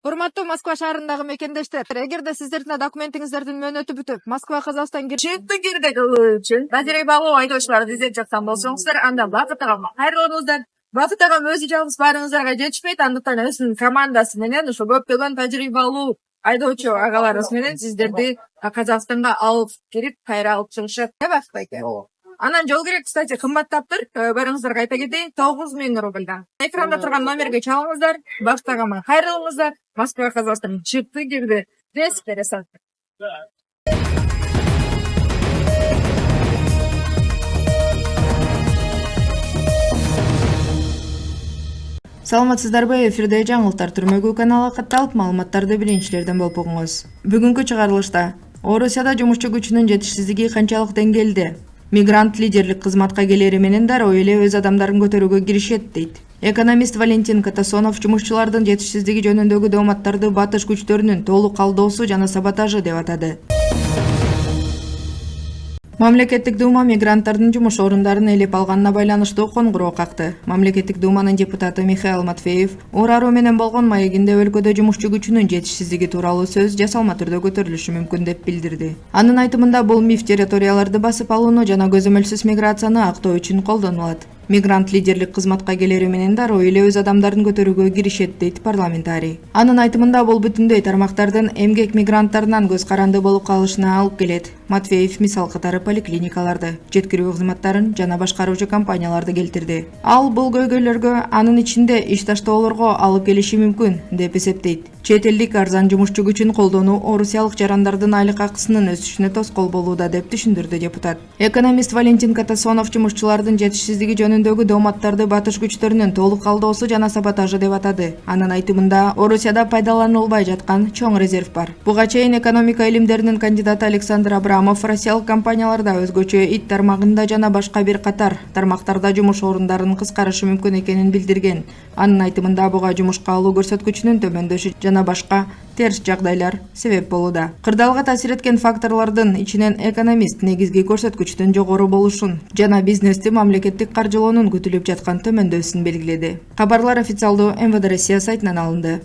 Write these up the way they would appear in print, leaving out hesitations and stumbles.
Урматтуу Москва шаарындагы мекендештер, эгерде сиздердин документиңиздердин мөөнөтү бүтүп, Москва Казакстан Чекти кирдек кылуу үчүн тажрыйбалуу айдоочуларды издеп жаткан болсоңуздар, анда Бакыт агама кайрылыңыздар. Бакыт агам өзү жалгыз баарыңыздарга жетишпейт, андыктан өзүнүн командасы менен ушу көптөгөн тажрыйбалуу айдоочу агаларыбыз менен сиздерди Казакстанга алып кирип, кайра алып чыгышат. Бакыт байке. Анан жол керек, кстати, кымбаттаптыр. Барыңыздарга айта кетейин, 9000 рубльдан. Экранда турган номерге чалыңыздар, Бакыт агама кайрылыңыздар. Москва Казакстан чыкты кирди. Дес пересат. Саламатсыздарбы, эфирде жаңылыктар түрмөгү каналы катталып, маалыматтарды биринчилерден болуп угуңуз. Бүгүнкү чыгарылышта Орусияда жумушчу күчүнүн жетишсиздиги канчалык деңгээлде? Мигрант лидерлик кызматка келери менен дароо эле өз адамдарын көтөрүүгө киришет дейт. Экономист Валентин Катасонов жумушчулардын жетишсиздиги жөнүндөгү дооматтарды батыш күчтөрүнүн толук алдоосу жана саботажы деп атады. Мамлекеттик дума мигранттардын жумуш орундарын ээлеп алганына байланыштуу коңгуроо какты. Мамлекеттик думанын депутаты Михаил Матвеев ураруу менен болгон маегинде өлкөдө жумушчу күчүнүн жетишсиздиги тууралуу сөз жасалма түрдө көтөрүлүшү мүмкүн деп билдирди. Анын айтымында бул миф территорияларды басып алууну жана көзөмөлсүз миграцияны актоо үчүн колдонулат. Мигрант лидерлик кызматка келери менен дароо эле өз адамдарын көтөрүүгө киришет дейт парламентарий. Анын айтымында бул бүтүндөй тармактардын эмгек мигранттарынан көз каранды болуп калышына алып келет. Матвеев мисал катары поликлиникаларды, жеткирүү кызматтарын жана башкаруучу компанияларды келтирди. Ал бул көйгөйлөргө анын ичинде иш таштоолорго алып келиши мүмкүн деп эсептейт. Чет элдик арзан жумушчу күчүн колдонуу орусиялык жарандардын айлык акысынын өсүшүнө тоскоол болууда деп түшүндүрдү депутат. Экономист Валентин Катасонов жумушчулардын жетишсиздиги жөнүндөгү дооматтарды батыш күчтөрүнүн толук алдоосу жана саботажы деп атады. Анын айтымында Орусияда пайдаланылбай жаткан чоң резерв бар. Буга чейин экономика илимдеринин кандидаты Александр Абрамов россиялык компанияларда өзгөчө ит тармагында жана башка бир катар тармактарда жумуш орундарын кыскарышы мүмкүн экенин билдирген. Анын айтымында буга жумушка алуу көрсөткүчүнүн төмөндөшү жана башка терс жагдайлар себеп болууда. Кырдаалга таасир эткен факторлордун ичинен экономист негизги көрсөткүчтүн жогору болушун жана бизнести мамлекеттик каржылоонун күтүлүп жаткан төмөндөшүн белгиледи. Кабарлар официалдуу МВД Россия сайтынан алынды.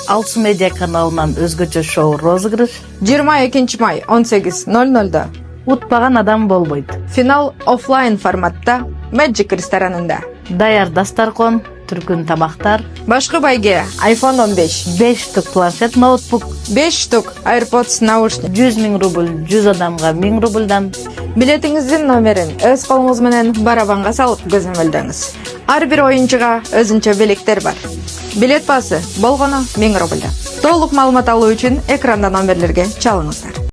Алчы медиа каналынан өзгөчө шоу розыгрыш 22 май 18:00. Утпаган адам болбойт. Финал офлайн форматта Magic ресторанында. Даяр дастаркон, түркүн тамактар, Башкы байге iPhone 15, 5 штук планшет ноутбук, 5 штук AirPods наушник, 100 000 рубль 100 адамга 1000 рубльдан. Билетиңиздин номерин өз колуңуз менен барабанга салып көзөмөлдөңүз. Ар бир оюнчуга өзүнчө белектер бар. Билет баасы болгону 1000 рубль. Толук маалымат алуу үчүн экранда номерлерге чалыңыздар.